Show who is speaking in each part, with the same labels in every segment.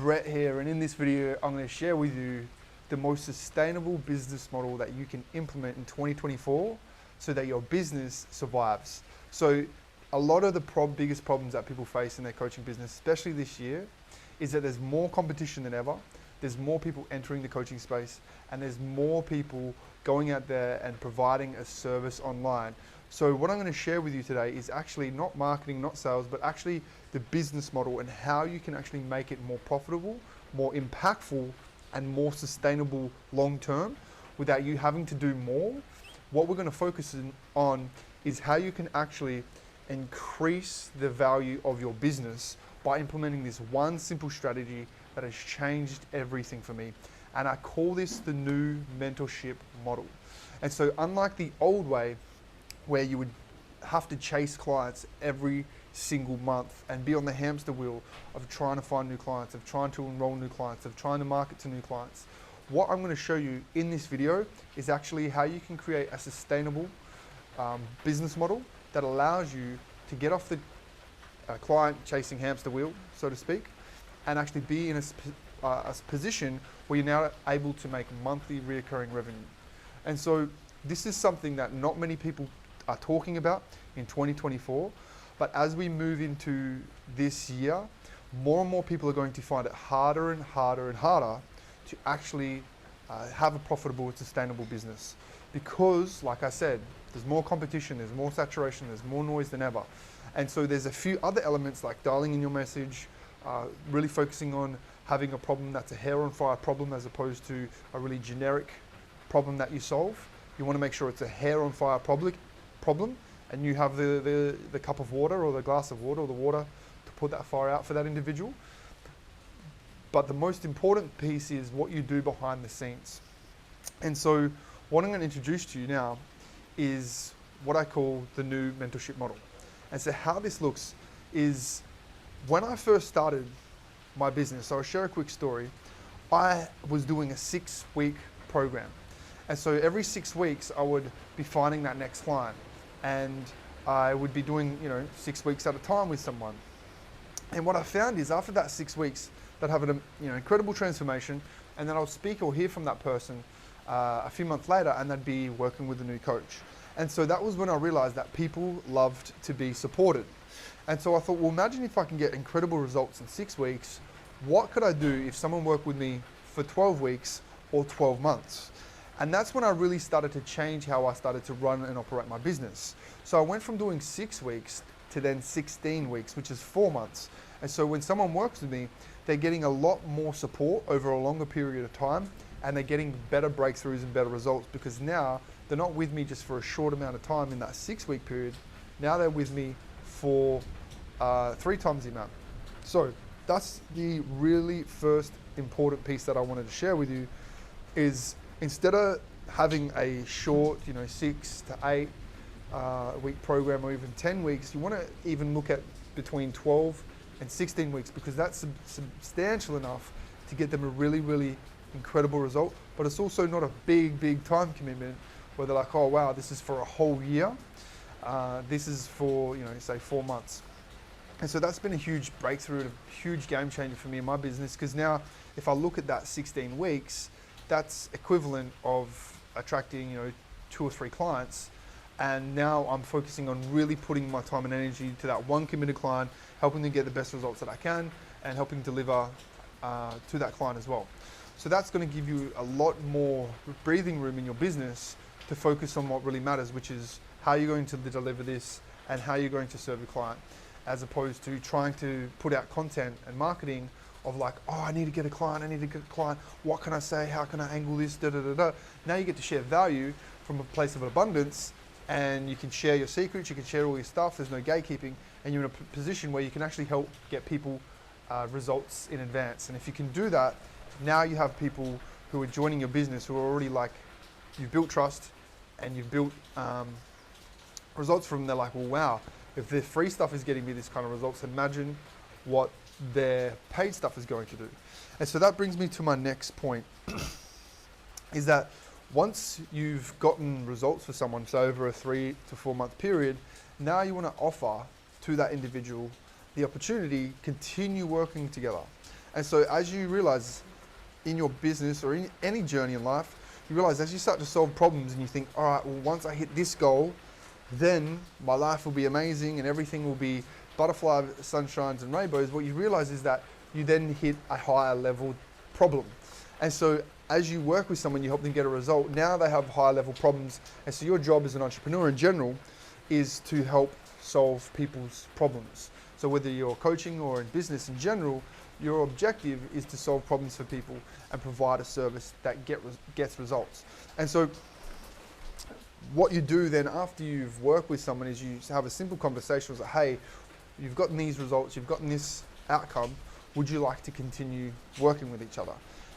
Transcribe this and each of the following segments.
Speaker 1: Brett here, and in this video I'm going to share with you the most sustainable business model that you can implement in 2024 so that your business survives. So a lot of the biggest problems that people face in their coaching business, especially this year, is that there's more competition than ever. There's more people entering the coaching space, and there's more people going out there and providing a service online. So what I'm going to share with you today is actually not marketing, not sales, but actually the business model and how you can actually make it more profitable, more impactful, and more sustainable long term without you having to do more. What we're going to focus on is how you can actually increase the value of your business by implementing this one simple strategy that has changed everything for me. And I call this the new mentorship model. And so unlike the old way where you would have to chase clients every single month and be on the hamster wheel of trying to find new clients, of trying to enroll new clients, of trying to market to new clients, what I'm going to show you in this video is actually how you can create a sustainable business model that allows you to get off the client chasing hamster wheel, so to speak, and actually be in a position where you're now able to make monthly reoccurring revenue. And so this is something that not many people are talking about in 2024, but as we move into this year, more and more people are going to find it harder and harder and harder to actually have a profitable and sustainable business. Because, like I said, there's more competition, there's more saturation, there's more noise than ever. And so there's a few other elements like dialing in your message, really focusing on having a problem that's a hair on fire problem as opposed to a really generic problem that you solve. You want to make sure it's a hair on fire problem and you have the cup of water or the glass of water or the water to put that fire out for that individual. But the most important piece is what you do behind the scenes. And so what I'm going to introduce to you now is what I call the new mentorship model. And so how this looks is when I first started my business, so I'll share a quick story. I was doing a 6-week program. And so every 6 weeks I would be finding that next client, and I would be doing 6 weeks at a time with someone. And what I found is after that 6 weeks, they'd have an incredible transformation, and then I'll speak or hear from that person a few months later, and they'd be working with a new coach. And so that was when I realized that people loved to be supported. And so I thought, well, imagine if I can get incredible results in 6 weeks, what could I do if someone worked with me for 12 weeks or 12 months? And that's when I really started to change how I started to run and operate my business. So I went from doing 6 weeks to then 16 weeks, which is 4 months. And so when someone works with me, they're getting a lot more support over a longer period of time, and they're getting better breakthroughs and better results because now they're not with me just for a short amount of time in that 6-week period. Now they're with me for 3 times the amount. So that's the really first important piece that I wanted to share with you is instead of having a short, 6 to 8 week program or even 10 weeks, you want to even look at between 12 and 16 weeks because that's substantial enough to get them a really, really incredible result. But it's also not a big time commitment where they're like, oh wow, this is for a whole year. This is for, say 4 months. And so that's been a huge breakthrough and a huge game changer for me in my business because now if I look at that 16 weeks, that's equivalent of attracting, 2 or 3 clients. And now I'm focusing on really putting my time and energy to that one committed client, helping them get the best results that I can and helping deliver to that client as well. So that's going to give you a lot more breathing room in your business to focus on what really matters, which is how you're going to deliver this and how you're going to serve the client, as opposed to trying to put out content and marketing of like, oh, I need to get a client, what can I say, how can I angle this, Now you get to share value from a place of abundance, and you can share your secrets, you can share all your stuff, there's no gatekeeping, and you're in a position where you can actually help get people results in advance. And if you can do that, now you have people who are joining your business who are already like, you've built trust and you've built results from them. They're like, well, wow, if their free stuff is getting me this kind of results, imagine what their paid stuff is going to do. And so that brings me to my next point is that once you've gotten results for someone, so over a 3 to 4 month period, now you want to offer to that individual the opportunity to continue working together. And so as you realize in your business or in any journey in life, you realize as you start to solve problems and you think, all right, well, once I hit this goal, then my life will be amazing and everything will be butterfly sunshines and rainbows. What you realize is that you then hit a higher level problem. And so as you work with someone, you help them get a result. Now they have higher level problems. And so your job as an entrepreneur in general is to help solve people's problems. So whether you're coaching or in business in general, your objective is to solve problems for people and provide a service that gets results. And so what you do then after you've worked with someone is you have a simple conversation like, hey, you've gotten these results, you've gotten this outcome, would you like to continue working with each other?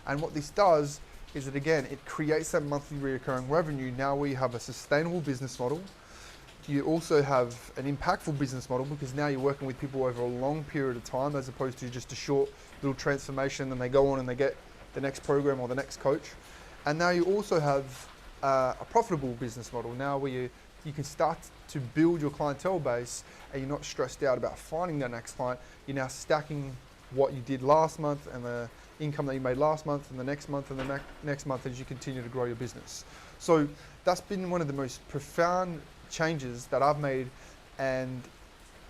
Speaker 1: And what this does is that, again, it creates that monthly recurring revenue. Now we have a sustainable business model. You also have an impactful business model because now you're working with people over a long period of time as opposed to just a short little transformation and they go on and they get the next program or the next coach. And now you also have a profitable business model now where you can start to build your clientele base and you're not stressed out about finding that next client. You're now stacking what you did last month and the income that you made last month and the next month and the next month as you continue to grow your business. So that's been one of the most profound changes that I've made, and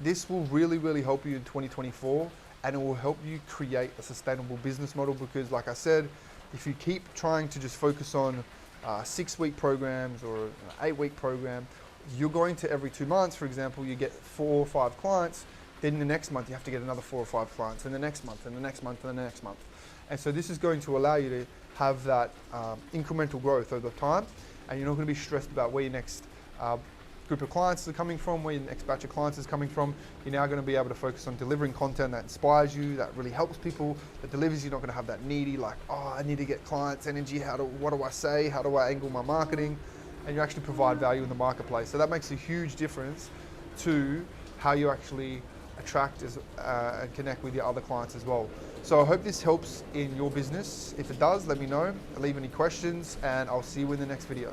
Speaker 1: this will really, really help you in 2024, and it will help you create a sustainable business model because, like I said, if you keep trying to just focus on 6-week programs or an 8-week program, you're going to every 2 months, for example, you get 4 or 5 clients, then the next month you have to get another 4 or 5 clients, and the next month, and the next month, and the next month. And so this is going to allow you to have that incremental growth over time, and you're not going to be stressed about where your next group of clients are coming from, where your next batch of clients is coming from. You're now going to be able to focus on delivering content that inspires you, that really helps people, that delivers. You're not going to have that needy, like, oh, I need to get clients energy. What do I say? How do I angle my marketing? And you actually provide value in the marketplace. So that makes a huge difference to how you actually attract and connect with your other clients as well. So I hope this helps in your business. If it does, let me know. Leave any questions and I'll see you in the next video.